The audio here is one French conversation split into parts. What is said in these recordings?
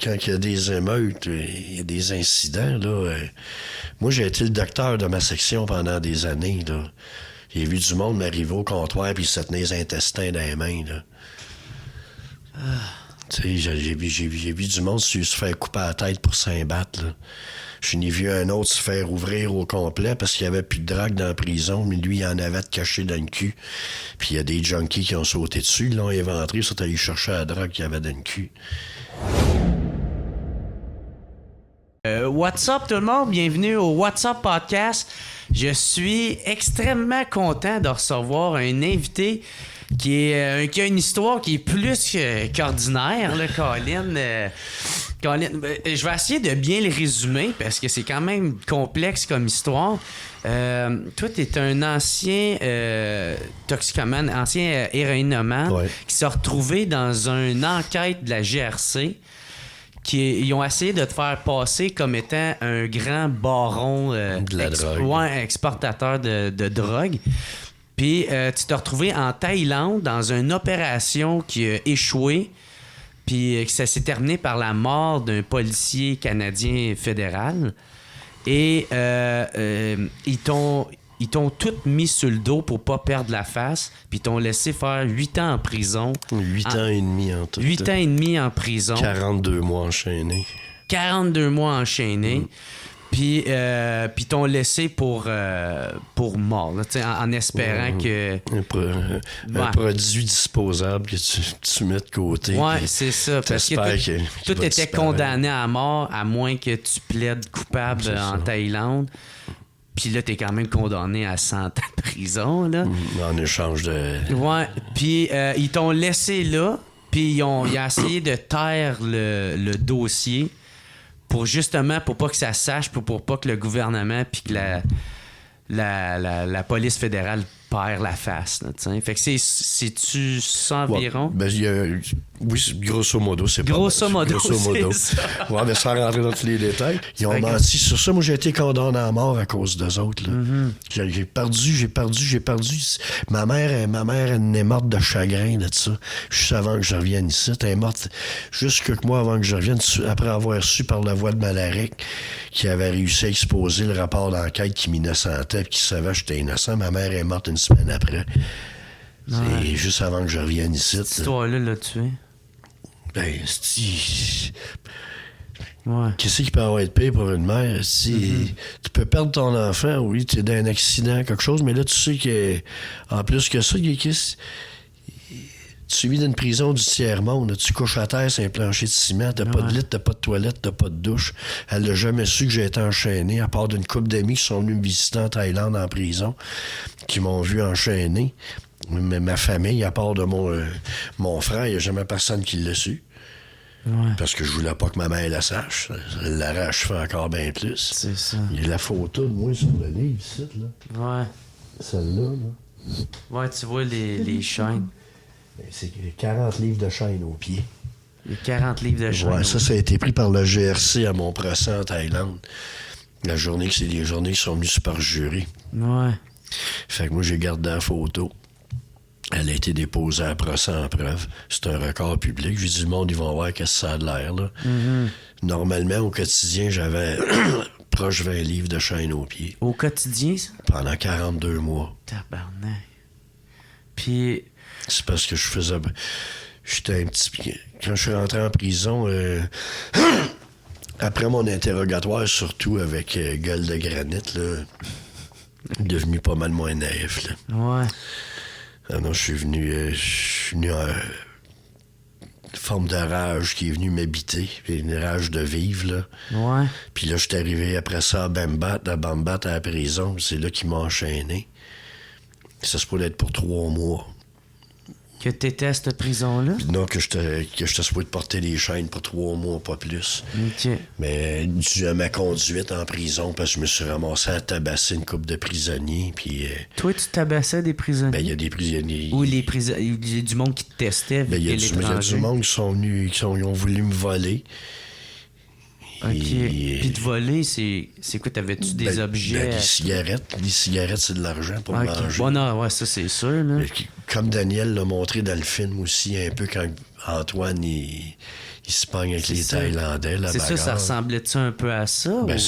quand il y a des émeutes, il y a des incidents, là. Moi, j'ai été le docteur de ma section pendant des années, là. J'ai vu du monde m'arriver au comptoir puis se tenir les intestins dans les mains, là. Tu sais, j'ai vu du monde se faire couper la tête pour s'en battre, là. Je n'ai vu un autre se faire ouvrir au complet parce qu'il n'y avait plus de drague dans la prison, mais lui, il en avait de caché dans le cul. Puis il y a des junkies qui ont sauté dessus, ils l'ont éventré, ils sont allés chercher la drague qu'il y avait dans le cul. What's up tout le monde? Bienvenue au What's Up Podcast. Je suis extrêmement content de recevoir un invité qui a une histoire qui est plus qu'ordinaire, là, Colin. Colin, je vais essayer de bien le résumer parce que c'est quand même complexe comme histoire. Toi, tu es un ancien toxicomane, ancien héroïnomane, ouais, qui s'est retrouvé dans une enquête de la GRC. Ils ont essayé de te faire passer comme étant un grand baron de la drogue. Exportateur de drogue. Puis tu t'es retrouvé en Thaïlande dans une opération qui a échoué. Puis ça s'est terminé par la mort d'un policier canadien fédéral. Et ils t'ont tout mis sur le dos pour pas perdre la face. Puis ils t'ont laissé faire 8 ans en prison. 8 ans et demi en tout. 8 ans et demi en prison. 42 mois enchaînés. 42 mois enchaînés. Puis ils t'ont laissé pour mort, là, en espérant que... Un produit disposable que tu mets de côté. Ouais, c'est ça. Parce que tout était condamné à mort, à moins que tu plaides coupable en Thaïlande. Puis là, t'es quand même condamné à 100 ans de prison, là. En échange de... Ouais. Puis ils t'ont laissé là, puis ils ont essayé de taire le dossier pour pas que ça sache, pour pas que le gouvernement puis que la police fédérale perd la face, là, t'sais. Fait que c'est-tu ça environ? Ouais, oui, grosso modo, c'est pas... Grosso modo, c'est ça. Ouais, mais sans rentrer dans tous les détails. Ils ont menti sur ça. Moi, j'ai été condamné à mort à cause d'eux autres, là. J'ai perdu. Ma mère, elle est morte de chagrin de ça. Juste avant que je revienne ici. Elle est morte juste quelques mois avant que je revienne, après avoir su par la voix de Malaric qui avait réussi à exposer le rapport d'enquête qui m'innocentait et qui savait que j'étais innocent. Ma mère est morte une semaine après. Ouais. C'est juste avant que je revienne ici. Cette histoire-là l'a tué? Ben, ouais. Qu'est-ce qui peut avoir été pire pour une mère? Tu peux perdre ton enfant, oui, tu es dans un accident, quelque chose, mais là, tu sais qu'en plus que ça, tu vis dans une prison du tiers-monde. Là, tu couches à terre sur un plancher de ciment, t'as pas de lit, t'as pas de toilette, t'as pas de douche. Elle n'a jamais su que j'ai été enchaîné, à part d'une couple d'amis qui sont venus me visiter en Thaïlande en prison, qui m'ont vu enchaîné. Mais ma famille, à part de mon frère, il n'y a jamais personne qui l'a su. Ouais. Parce que je voulais pas que ma mère la sache. Elle l'arrache fait encore bien plus. C'est ça. Il y a la photo de moi sur le livre ici, là. Ouais. Celle-là, là. Ouais, tu vois les chaînes. C'est 40 livres de chaînes aux pieds. Les 40 livres de chaînes. Ouais, ça a été pris par le GRC à mon procès en Thaïlande. C'est les journées qui sont venues super jurées. Ouais. Fait que moi, j'ai gardé la photo. Elle a été déposée à procès en preuve. C'est un record public. J'ai dit, le monde, ils vont voir qu'est-ce que ça a de l'air, là. Normalement, au quotidien, j'avais proche 20 livres de chaîne aux pieds. Au quotidien, ça? Pendant 42 mois. Tabarnak. Puis... C'est parce que j'étais un petit... Quand je suis rentré en prison, après mon interrogatoire, surtout avec gueule de granit, là, devenu pas mal moins naïf, là. Ouais. Ah non, je suis venu en forme de rage qui est venue m'habiter, une rage de vivre, là. Ouais. Puis là, je suis arrivé après ça à Bambat, à la prison, c'est là qu'ils m'ont enchaîné. Ça se pourrait être pour 3 mois. Que t'étais à cette prison-là? Puis non, que j'étais supposé porter les chaînes pour 3 mois, pas plus. OK. Mais dû à ma conduite en prison, parce que je me suis ramassé à tabasser une couple de prisonniers, puis... Toi, tu tabassais des prisonniers? Ben, il y a des prisonniers... Ou il y a du monde qui te testait, vu il y a du monde qui sont venus, ils ont voulu me voler. OK. Puis de voler, c'est quoi? T'avais-tu des objets? Des cigarettes. Les cigarettes, c'est de l'argent pour manger. Bon, non, ouais, ça, c'est sûr, là. Comme Daniel l'a montré dans le film aussi, un peu quand Antoine, il il se pogne avec les ça. Thaïlandais, la C'est bagarre. ça ressemblait-tu un peu à ça? Ben,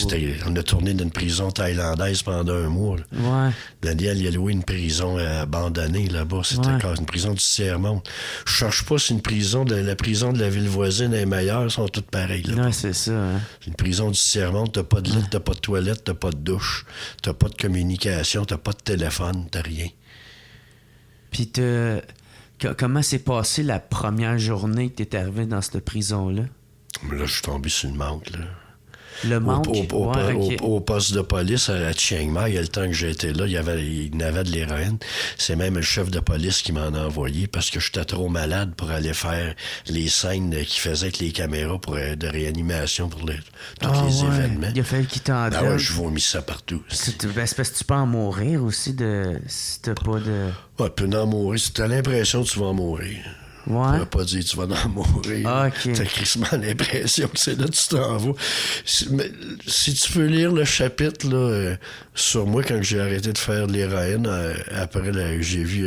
on a tourné dans une prison thaïlandaise pendant un mois. Là. Ouais. Daniel, il a loué une prison abandonnée là-bas. C'était une prison du tiers-monde. Je cherche pas si la prison de la ville voisine est meilleure. Ils sont toutes pareilles. Là. Ouais, c'est ça. Hein? Une prison du tiers-monde, t'as pas de lit, t'as pas de toilette, t'as pas de douche, t'as pas de communication, t'as pas de téléphone, t'as rien. Puis comment s'est passée la première journée que t'es arrivé dans cette prison-là? Mais là, je suis tombé sur le manque, là. Le manque? Au poste de police à Chiang Mai, il y a le temps que j'étais là, il y avait de l'héroïne. C'est même le chef de police qui m'en a envoyé parce que j'étais trop malade pour aller faire les scènes qu'il faisait avec les caméras de réanimation pour tous les événements. Il a fallu qu'il t'en donne. Ah ouais, je vomis ça partout. C'est parce que tu peux en mourir aussi si t'as pas de... Ouais, tu peux en mourir. Si t'as l'impression que tu vas en mourir. Ouais. Tu vas pas dire que tu vas en mourir. Ah, OK. T'as crissement l'impression que c'est là que tu t'en vas. Si tu peux lire le chapitre là, sur moi quand j'ai arrêté de faire de l'héroïne, après j'ai vu,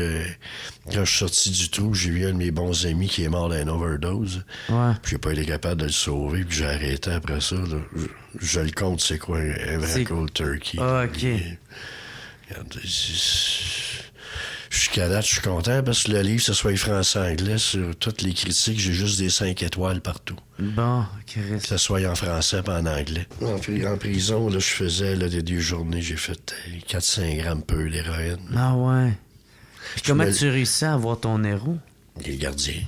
quand je suis sorti du trou, j'ai vu un de mes bons amis qui est mort d'une overdose. Ouais. Puis j'ai pas été capable de le sauver, puis j'ai arrêté après ça. Là. Je le compte, c'est quoi un vrai cold turkey. Ah, OK. Regarde, jusqu'à date, je suis content parce que le livre, ce soit français-anglais, sur toutes les critiques, j'ai juste des 5 étoiles partout. Bon, Chris. Que ce soit en français pas en anglais. En prison, là, je faisais des 2 journées, j'ai fait 4-5 grammes peu d'héroïne. Ah ouais. Puis comment tu réussis à avoir ton héros? Les gardiens.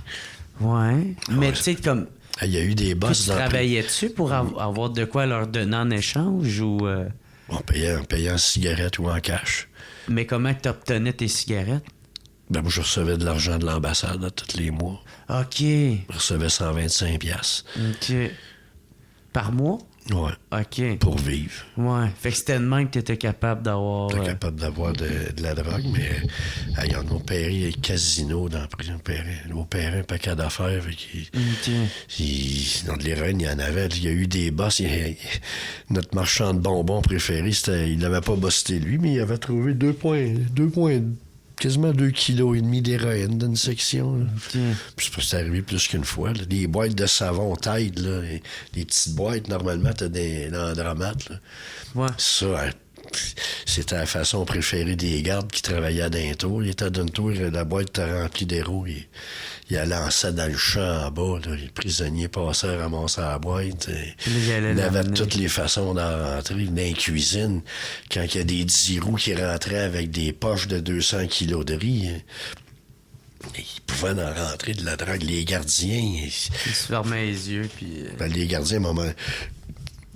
Ouais. Mais tu sais, comme... Il y a eu des boss dans... Tu travaillais-tu pour avoir de quoi leur donner en échange ou... On payait en cigarettes ou en cash. Mais comment tu obtenais tes cigarettes? Ben, moi, je recevais de l'argent de l'ambassade tous les mois. OK. Je recevais 125 $. OK. Par mois? Ouais. OK. Pour vivre. Ouais. Fait que c'était de même que t'étais capable d'avoir... T'étais capable d'avoir de la drogue, mais on opérait les casinos dans la prison. On opérait un paquet d'affaires. Dans de l'héroïne, il y en avait. Il y a eu des boss. Notre marchand de bonbons préféré, il n'avait pas bossé lui, mais il avait trouvé quasiment 2,5 kg d'héroïne dans une section. Puis c'est arrivé plus qu'une fois. Là. Des boîtes de savon Tide, là, les petites boîtes, normalement, t'as des landromates. Là. Ouais. Ça, c'était la façon préférée des gardes qui travaillaient à d'un tour. Il était d'un tour, la boîte était remplie d'héros. Il allait en ça dans le champ en bas. Là. Les prisonniers passaient, ramassaient la boîte. Il avait toutes les façons d'en rentrer. Dans la cuisine, quand il y a des 10 roues qui rentraient avec des poches de 200 kilos de riz, ils pouvaient en rentrer de la drogue. Les gardiens... Ils se fermaient les yeux, puis... les gardiens,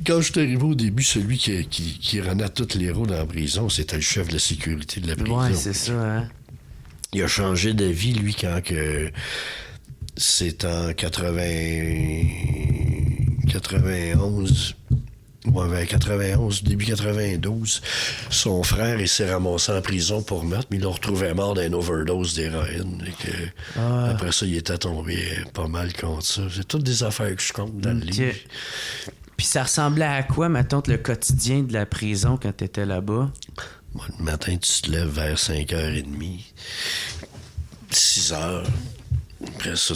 quand je suis arrivé au début, celui qui renait tous les héros dans la prison, c'était le chef de la sécurité de la prison. Ouais, c'est ça, hein? Il a changé de vie, lui, quand que... C'est en 91... Ouais, 91, début 92, son frère, il s'est ramassé en prison pour meurtre, mais il l'a retrouvé mort d'une overdose d'héroïne. Après ça, il était tombé pas mal contre ça. C'est toutes des affaires que je compte dans le livre. Puis ça ressemblait à quoi, mettons, le quotidien de la prison quand t'étais là-bas? Bon, le matin, tu te lèves vers 5h30, 6h. Après ça,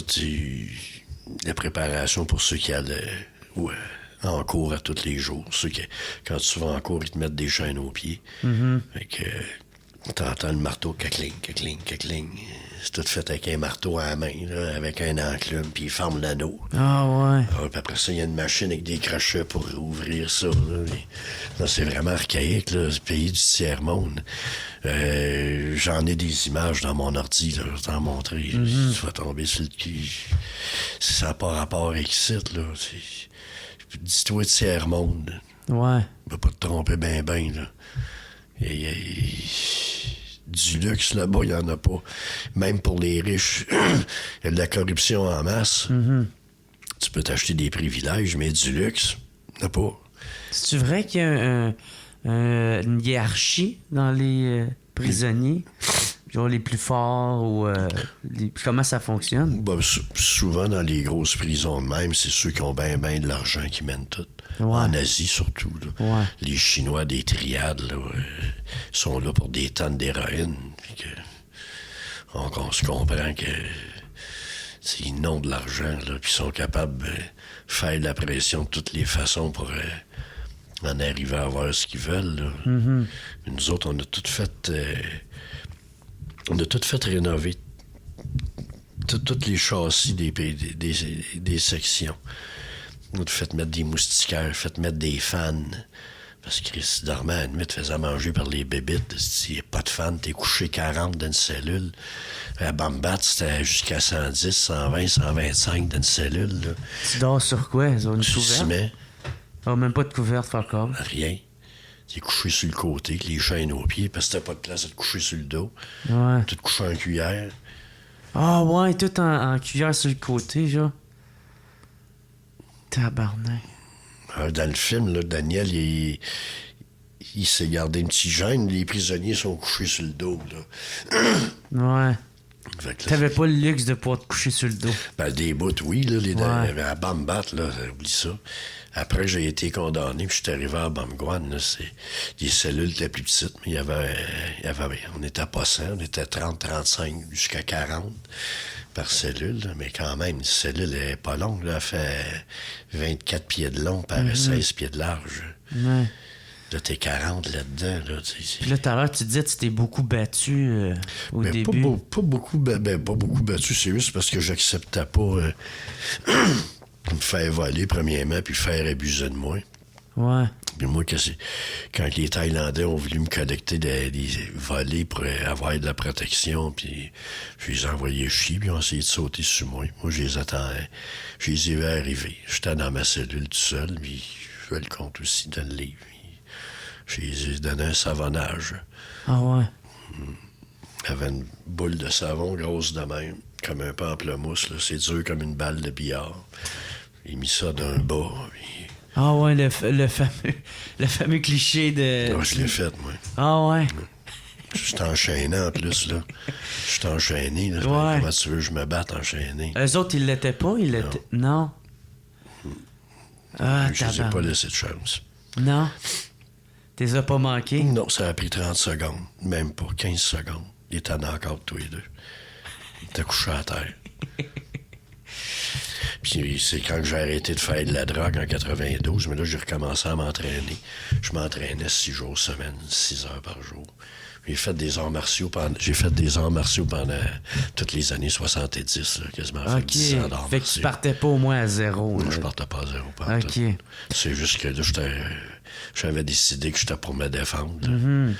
la préparation pour ceux qui allaient en cours à tous les jours. Ceux qui, quand tu vas en cours, ils te mettent des chaînes aux pieds. Fait que t'entends le marteau, cacling, cacling, cacling. C'est tout fait avec un marteau à la main, là, avec un enclume, puis il ferme l'anneau. Ah ouais. Puis après ça, il y a une machine avec des crochets pour ouvrir ça. Là, c'est vraiment archaïque, là, ce pays du tiers-monde. J'en ai des images dans mon ordi, là, je vais t'en montrer. Tu vas tomber sur le cul. Ça n'a pas rapport avec ça, là. Dis-toi tiers-monde. Ouais. Tu vas pas te tromper ben, là. Du luxe, là-bas, il n'y en a pas. Même pour les riches, il y a de la corruption en masse. Tu peux t'acheter des privilèges, mais du luxe, il n'y en a pas. C'est-tu vrai qu'il y a une hiérarchie dans les prisonniers? Genre les plus forts ou... Comment ça fonctionne? Ben, souvent, dans les grosses prisons de même, c'est ceux qui ont bien de l'argent qui mènent tout. Ouais. En Asie, surtout. Là. Ouais. Les Chinois des triades là, sont là pour des tonnes d'héroïne. On se comprend que ils n'ont de l'argent, là, puis ils sont capables de faire de la pression de toutes les façons pour en arriver à avoir ce qu'ils veulent. Là. Mm-hmm. Nous autres, on a tout fait rénover tous les châssis des sections. On a fait mettre des moustiquaires, fait mettre des fans. Parce que Chris dormait à la nuit, te faisait manger par les bébites. S'il n'y a pas de fan, t'es couché 40 dans une cellule. À Bambat, c'était jusqu'à 110, 120, 125 dans une cellule. Là. Tu dors sur quoi? Zone Sur le couverte? ciment, Oh, même pas de couverte, fuck off. rien. T'es couché sur le côté, avec les chaînes aux pieds, parce que t'as pas de place à te coucher sur le dos. Ouais. Tu te couches en cuillère. Ah ouais, tout en cuillère sur le côté, genre. Tabarnak. Dans le film, là, Daniel, il s'est gardé une petite gêne. Les prisonniers sont couchés sur le dos. Là. Ouais. Fait que là, T'avais pas le luxe de pouvoir te coucher sur le dos. ben, des bouts, oui. Là, Ouais. à Bambat, là, oublie ça. Après, j'ai été condamné, puis je suis arrivé à Bamgouane. Là, les cellules étaient plus petites, mais on était pas 100, on était 30, 35, jusqu'à 40 par cellule. Là, mais quand même, une cellule n'est pas longue. Là, elle fait 24 pieds de long par 16 pieds de large. Ouais. Là, t'es 40 là-dedans. Là, Puis là, tout à l'heure, tu disais que tu t'es beaucoup battu au ben, début. pas beaucoup battu, c'est juste parce que j'acceptais pas me faire voler, premièrement, puis faire abuser de moi. Ouais. Puis moi, quand les Thaïlandais ont voulu me collecter des volets pour avoir de la protection, puis je les ai envoyés chier, puis ils ont essayé de sauter sur moi. Moi, je les attendais. Je les ai vus arriver. J'étais dans ma cellule tout seul, puis je fais le compte aussi dans le livre. Je les ai donné un savonnage. Ah ouais. Avait une boule de savon grosse de même, comme un pamplemousse. Là. C'est dur comme une balle de billard. J'ai mis ça d'un bas. Puis... Ah ouais, le fameux cliché de... Ah, je l'ai fait, moi. Ah ouais. Je suis enchaîné en plus, là. Je suis enchaîné, là. Ouais. Comment tu veux que je me batte enchaîné? Eux autres, ils l'étaient pas? Ils l'étaient... Non. Ah, Je les ai pas tabarnak. laissé de chance. Non. T'es as pas manqué? Non, ça a pris 30 secondes. Même pas 15 secondes. Ils étaient encore tous les deux. Ils étaient couchés à terre. Puis c'est quand j'ai arrêté de faire de la drogue en 92, mais là, j'ai recommencé à m'entraîner. Je m'entraînais 6 jours semaine, 6 heures par jour. J'ai fait des arts martiaux pendant toutes les années 70, là, quasiment fait 10 ans d'arts Fait que tu martiaux. partais pas au moins à zéro. Moi, là. je partais pas à zéro. Pas OK. C'est juste que là, j'avais décidé que j'étais pour me défendre. là. Mm-hmm.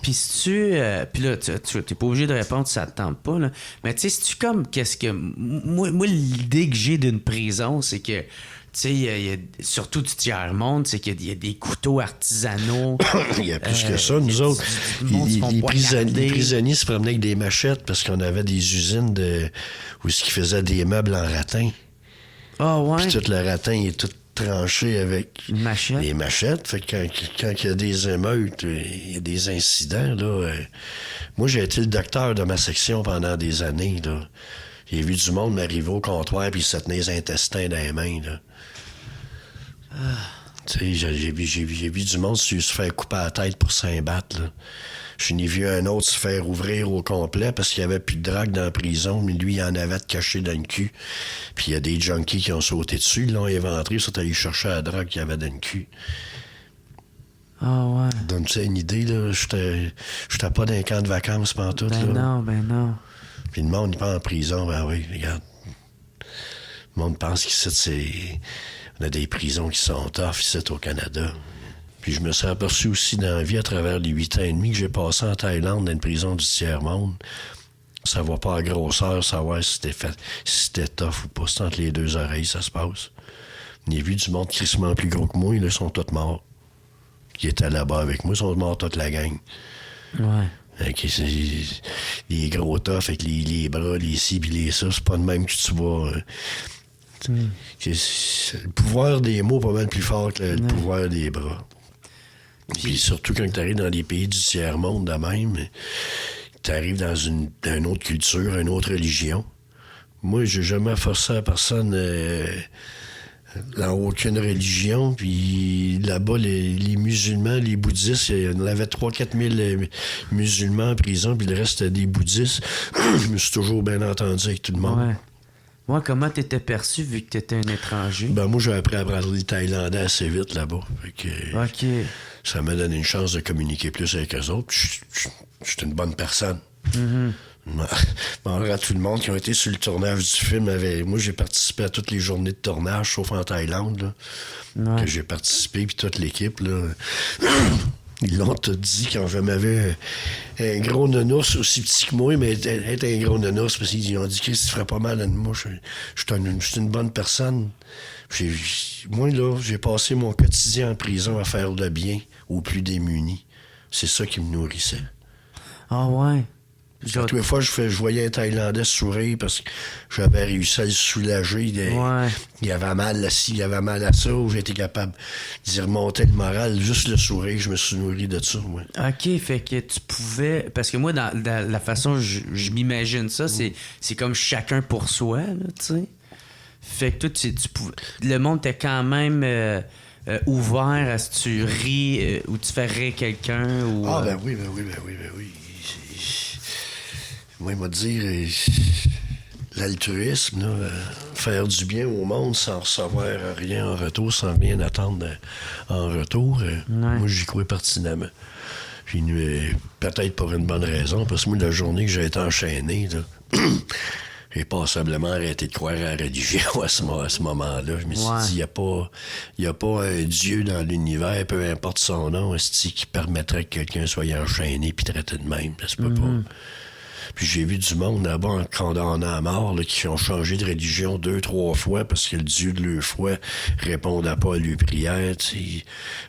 Puis si tu... puis là, tu t'es pas obligé de répondre si ça te tente pas, là. Mais tu sais, si tu comme... Qu'est-ce que... Moi, l'idée que j'ai d'une prison, c'est que... Tu sais, il y a, surtout du tiers-monde, c'est qu'il y a des couteaux artisanaux. Il y a plus que ça, nous autres. du monde se font Les poignarder. prisonniers se promenaient avec des machettes parce qu'on avait des usines où ils faisaient des meubles en ratin. Ah ouais? Puis tout le ratin est tout tranché avec Une machette. des machettes. Fait que quand il y a des émeutes, il y a des incidents, là. Moi, j'ai été le docteur de ma section pendant des années, là. J'ai vu du monde m'arriver au comptoir puis se tenir les intestins dans les mains, là. Tu sais, j'ai vu du monde se faire couper la tête pour s'en battre, là. Je n'ai vu un autre se faire ouvrir au complet parce qu'il n'y avait plus de drague dans la prison, mais lui, il en avait de caché dans le cul. Puis il y a des junkies qui ont sauté dessus, ils l'ont éventré, ils sont allés chercher la drague qu'il y avait dans le cul. Ah ouais. Donne-tu une idée, là? J'étais pas dans un camp de vacances pantoute, là. Ben non. Puis le monde, il part en prison, ben oui, regarde. Le monde pense qu'ici, on a des prisons qui sont tough ici au Canada. Puis je me suis aperçu aussi dans la vie, à travers les 8 ans et demi que j'ai passé en Thaïlande, dans une prison du tiers-monde, ça va pas à grosseur, savoir si c'était tough ou pas. C'est entre les deux oreilles, ça se passe. J'ai vu du monde crissement plus gros que moi, là, ils sont tous morts. Qui étaient là-bas avec moi, ils sont morts toute la gang. Ouais. Les gros toughs avec les bras, les ci pis les ça, c'est pas de même que tu vas... Le pouvoir des mots est pas mal plus fort que le pouvoir des bras. Puis surtout quand tu arrives dans les pays du tiers-monde de même, tu arrives dans une autre culture, une autre religion. Moi, j'ai jamais forcé à personne dans aucune religion. Puis là-bas, les musulmans, les bouddhistes, il y en avait 3-4 000 musulmans en prison, puis le reste, c'était des bouddhistes. Je me suis toujours bien entendu avec tout le monde. Ouais. Ouais, comment t'étais perçu vu que t'étais un étranger? Ben, moi, j'ai appris à parler le thaïlandais assez vite là-bas. Fait que, OK. ça m'a donné une chance de communiquer plus avec eux autres. Je suis une bonne personne. À tout le monde qui ont été sur le tournage du film. Moi, j'ai participé à toutes les journées de tournage, sauf en Thaïlande, là, que j'ai participé, puis toute l'équipe. Là. Ils l'ont tout dit quand je m'avais un gros nounours aussi petit que moi, mais être un gros nounours, parce qu'ils ont dit que tu ferais pas mal à moi. Je suis une bonne personne. Moi, là, j'ai passé mon quotidien en prison à faire le bien aux plus démunis. C'est ça qui me nourrissait. Ah ouais? Toutes les fois, je voyais un Thaïlandais sourire parce que j'avais réussi à le soulager. Il avait mal à ci, il avait mal à ça, où j'étais capable d'y remonter le moral. Juste le sourire, je me suis nourri de ça. Ouais. OK, fait que tu pouvais... Parce que moi, dans la façon dont je m'imagine ça, c'est comme chacun pour soi, là, tu sais. Fait que toi, tu pouvais... Le monde était quand même... ouvert à ce que tu ris ou tu fais rire quelqu'un ou... Ah, ben oui. Moi, il m'a dit l'altruisme, là, faire du bien au monde sans recevoir rien en retour, sans rien attendre en retour. Moi, j'y crois pertinemment. Puis, peut-être pour une bonne raison, parce que moi, la journée que j'ai été enchaîné, là, j'ai passablement arrêté de croire à la religion à ce moment-là. Je me suis dit, il n'y a pas un Dieu dans l'univers, peu importe son nom, qui permettrait que quelqu'un soit enchaîné puis traité de même. Ça se peut pas. Puis j'ai vu du monde là-bas en condamnant à mort là, qui ont changé de religion 2-3 fois parce que le Dieu de leur foi répondait pas à leurs prières. T'sais.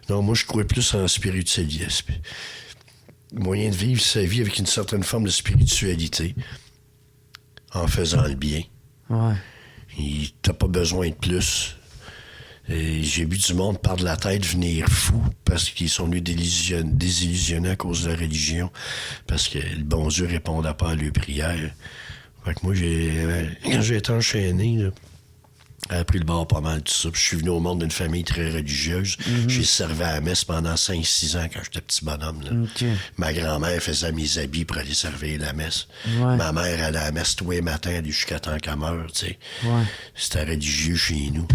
Non, moi, je crois plus en spiritualisme. Moyen de vivre sa vie avec une certaine forme de spiritualité en faisant le bien. Ouais. T'as pas besoin de plus. Et j'ai vu du monde par de la tête venir fou parce qu'ils sont venus désillusionnés à cause de la religion, parce que le bon Dieu répondait pas à leurs prières. Fait que moi, quand j'ai été enchaîné, là, j'ai appris le bord pas mal tout ça. Puis je suis venu au monde d'une famille très religieuse. J'ai servi à la messe pendant 5-6 ans quand j'étais petit bonhomme. Là. Okay. Ma grand-mère faisait mes habits pour aller servir la messe. Ouais. Ma mère allait à la messe tous les matins jusqu'à temps qu'elle meure. T'sais. Ouais. C'était religieux chez nous.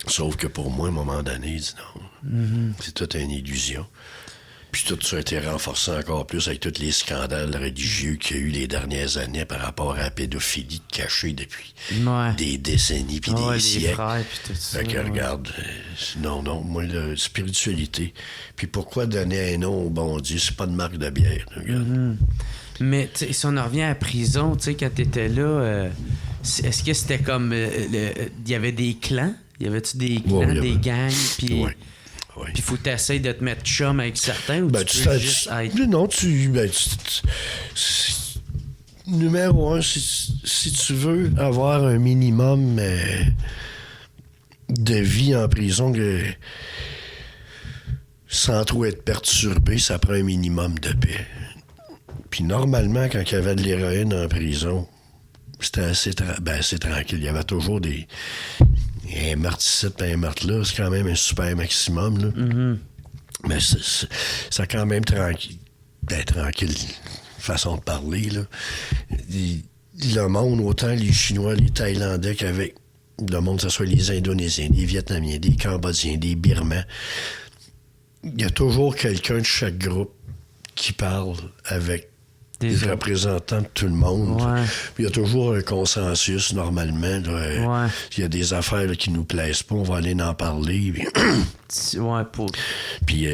Sauf que pour moi, à un moment donné, il dit non. C'est toute une illusion. Puis tout ça a été renforcé encore plus avec tous les scandales religieux qu'il y a eu les dernières années par rapport à la pédophilie cachée depuis des décennies puis des siècles. Frères, puis tout ça, fait que regarde, non, moi, la spiritualité. Puis pourquoi donner un nom au bon Dieu? C'est pas de marque de bière. Regarde. Mais si on en revient à la prison, tu sais, quand t'étais là, est-ce que c'était comme... Il y avait des clans? Y avait-tu des clans, des gangs? Puis... Oui. Puis faut t'essayer de te mettre chum avec certains ou tu peux juste être... Non, numéro un, si tu veux avoir un minimum de vie en prison sans trop être perturbé, ça prend un minimum de paix. Puis normalement, quand il y avait de l'héroïne en prison, c'était assez tranquille. Il y avait toujours un meurtre ici, un meurtre là, c'est quand même un super maximum. Là. Mais c'est quand même tranquille. Tranquille, façon de parler. Là. Le monde, autant les Chinois, les Thaïlandais qu'avec le monde, que ce soit les Indonésiens, les Vietnamiens, des Cambodgiens, des Birmans, il y a toujours quelqu'un de chaque groupe qui parle avec des représentants de tout le monde. Ouais. Il y a toujours un consensus, normalement. Là. Il y a des affaires là, qui nous plaisent pas, on va aller en parler. Puis,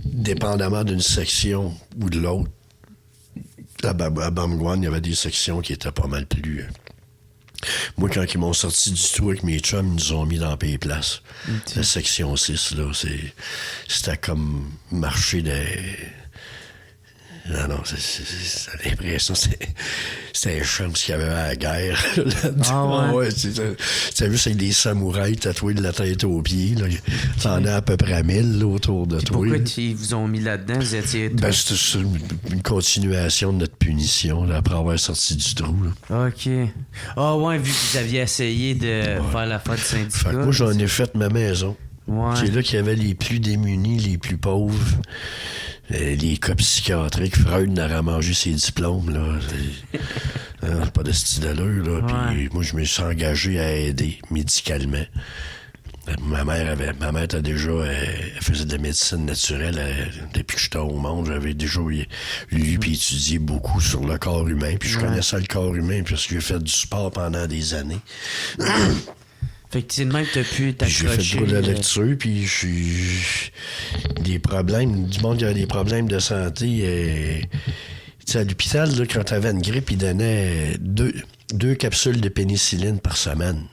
dépendamment d'une section ou de l'autre, à Bamgwan, il y avait des sections qui étaient pas mal plus... Moi, quand ils m'ont sorti du trou avec mes chums, ils nous ont mis dans la paix place. La section 6, là, c'était comme marcher des... Non, c'est l'impression c'était un chum qu'il y avait à la guerre. T'as vu, c'est des samouraïs tatoués de la tête aux pieds. Là. T'en as à peu près 1000 là, autour de toi. Pourquoi ils vous ont mis là-dedans? Vous étiez... c'est une continuation de notre punition là, après avoir sorti du trou. Là. OK. Vu que vous aviez essayé de faire la fête syndicat. Fait que moi, j'en ai fait ma maison. C'est là qu'il y avait les plus démunis, les plus pauvres. Les cas psychiatriques, Freud n'a mangé ses diplômes, là. Pas de style d'allure, là. Puis moi, je me suis engagé à aider médicalement. Ma mère était déjà, elle faisait de la médecine naturelle depuis que j'étais au monde. J'avais déjà lu puis étudié beaucoup sur le corps humain. Puis je connaissais le corps humain parce que j'ai fait du sport pendant des années. Fait que c'est de même que t'as pu J'ai t'accrocher. fait de la lecture, puis des problèmes, du monde qui avait des problèmes de santé. Tu sais, à l'hôpital, là, quand t'avais une grippe, ils donnaient deux capsules de pénicilline par semaine.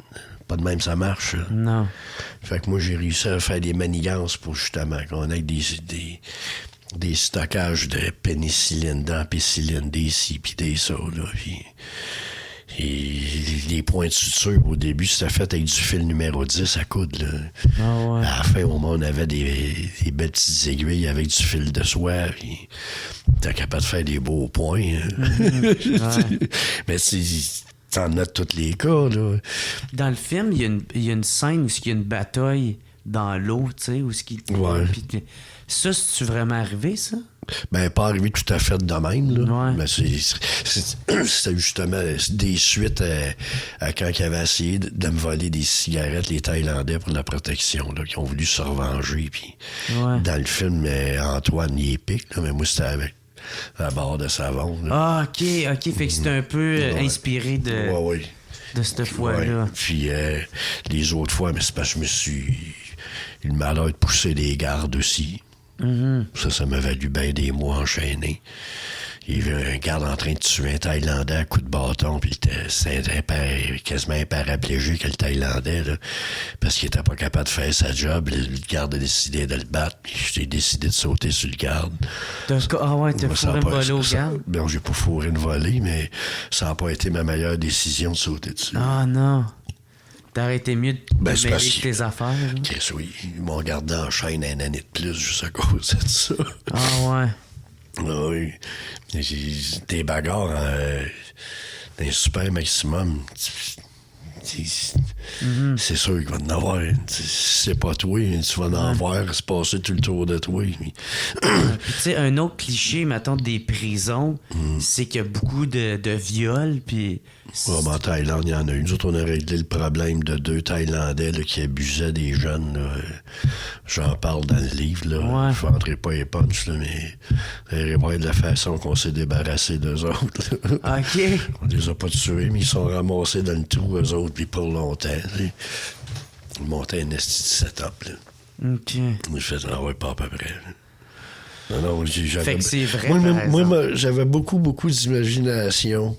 Pas de même, ça marche. Là. Non. Fait que moi, j'ai réussi à faire des manigances pour justement qu'on ait des stockages de pénicilline, d'ampicilline, des ci, puis des ça, là. Et les points de suture, au début, c'était fait avec du fil numéro 10 à coudre, là. Ah ouais. À la fin, au moins, on avait des belles petites aiguilles avec du fil de soie, puis t'es capable de faire des beaux points. Hein. Mais t'en notes tous les cas, là. Dans le film, il y a une scène où il y a une bataille dans l'eau, tu sais, où ce qui... Ouais. Puis, ça, c'est-tu vraiment arrivé, ça? Ben, pas arrivé tout à fait de même, là. Ouais. Mais c'était justement des suites à quand ils avaient essayé de me voler des cigarettes, les Thaïlandais, pour la protection, là, qui ont voulu se revenger. Puis dans le film, Antoine y est pique, là, mais moi, c'était avec la barre de savon. Là. Ah, OK. Fait que c'était un peu inspiré de... Ouais. De cette fois-là. Ouais. Puis les autres fois, mais c'est parce que je me suis eu le malheur de pousser des gardes aussi. Ça m'a valu bien des mois enchaînés. Il y avait un garde en train de tuer un Thaïlandais à coups de bâton, puis c'était quasiment un paraplégique, le Thaïlandais, là, parce qu'il était pas capable de faire sa job. Le garde a décidé de le battre, puis j'ai décidé de sauter sur le garde. T'as fourré une volée au garde? Non, j'ai pas fourré une volée, mais ça n'a pas été ma meilleure décision de sauter dessus. Ah non. T'aurais été mieux de mêler tes affaires. Chris, oui, ils m'ont gardé en chaîne une année de plus juste à cause de ça. Ah ouais. Ah oui. Des bagarres d'un super maximum. C'est sûr qu'il va en avoir. Si c'est pas toi, tu vas en avoir, se passer tout le tour de toi. Puis tu sais, un autre cliché, mettons, des prisons, c'est qu'il y a beaucoup de viols, puis... En Thaïlande, il y en a une. Nous autres, on a réglé le problème de 2 Thaïlandais là, qui abusaient des jeunes. Là. J'en parle dans le livre. Là. Ouais. Je ne rentrerai pas les punchs, là, mais vous allez voir de la façon qu'on s'est débarrassé d'eux autres. OK. On les a pas tués, mais ils sont ramassés dans le trou, eux autres, puis pour longtemps. Là. Ils montaient un esti de setup. Là. OK. J'ai fait, pas à peu près. Là. Non, j'avais... Fait que c'est vrai, Moi, j'avais beaucoup d'imagination.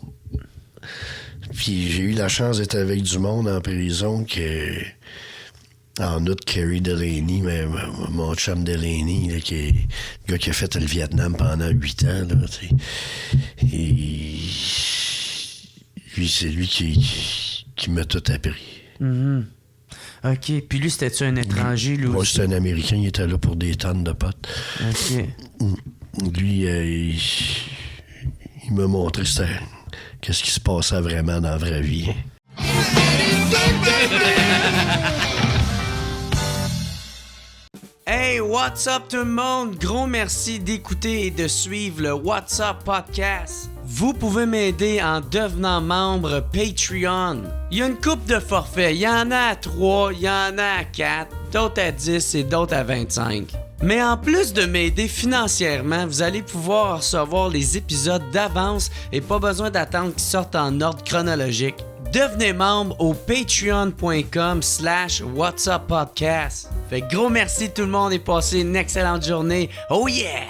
Puis j'ai eu la chance d'être avec du monde en prison en outre, Kerry Delaney, mon chum Delaney, là, qui est le gars qui a fait le Vietnam pendant 8 ans. Là, et lui, c'est lui qui m'a tout appris. OK. Puis lui, c'était-tu un étranger, lui Moi, aussi? c'était un Américain, il était là pour des tonnes de potes. OK. Lui, il m'a montré qu'est-ce qui se passait vraiment dans la vraie vie. Hey, what's up tout le monde? Gros merci d'écouter et de suivre le What's Up Podcast. Vous pouvez m'aider en devenant membre Patreon. Il y a une couple de forfaits. Il y en a à 3, il y en a à 4, d'autres à 10 et d'autres à 25. Mais en plus de m'aider financièrement, vous allez pouvoir recevoir les épisodes d'avance et pas besoin d'attendre qu'ils sortent en ordre chronologique. Devenez membre au patreon.com/whatsuppodcast. Fait que gros merci tout le monde et passez une excellente journée. Oh yeah!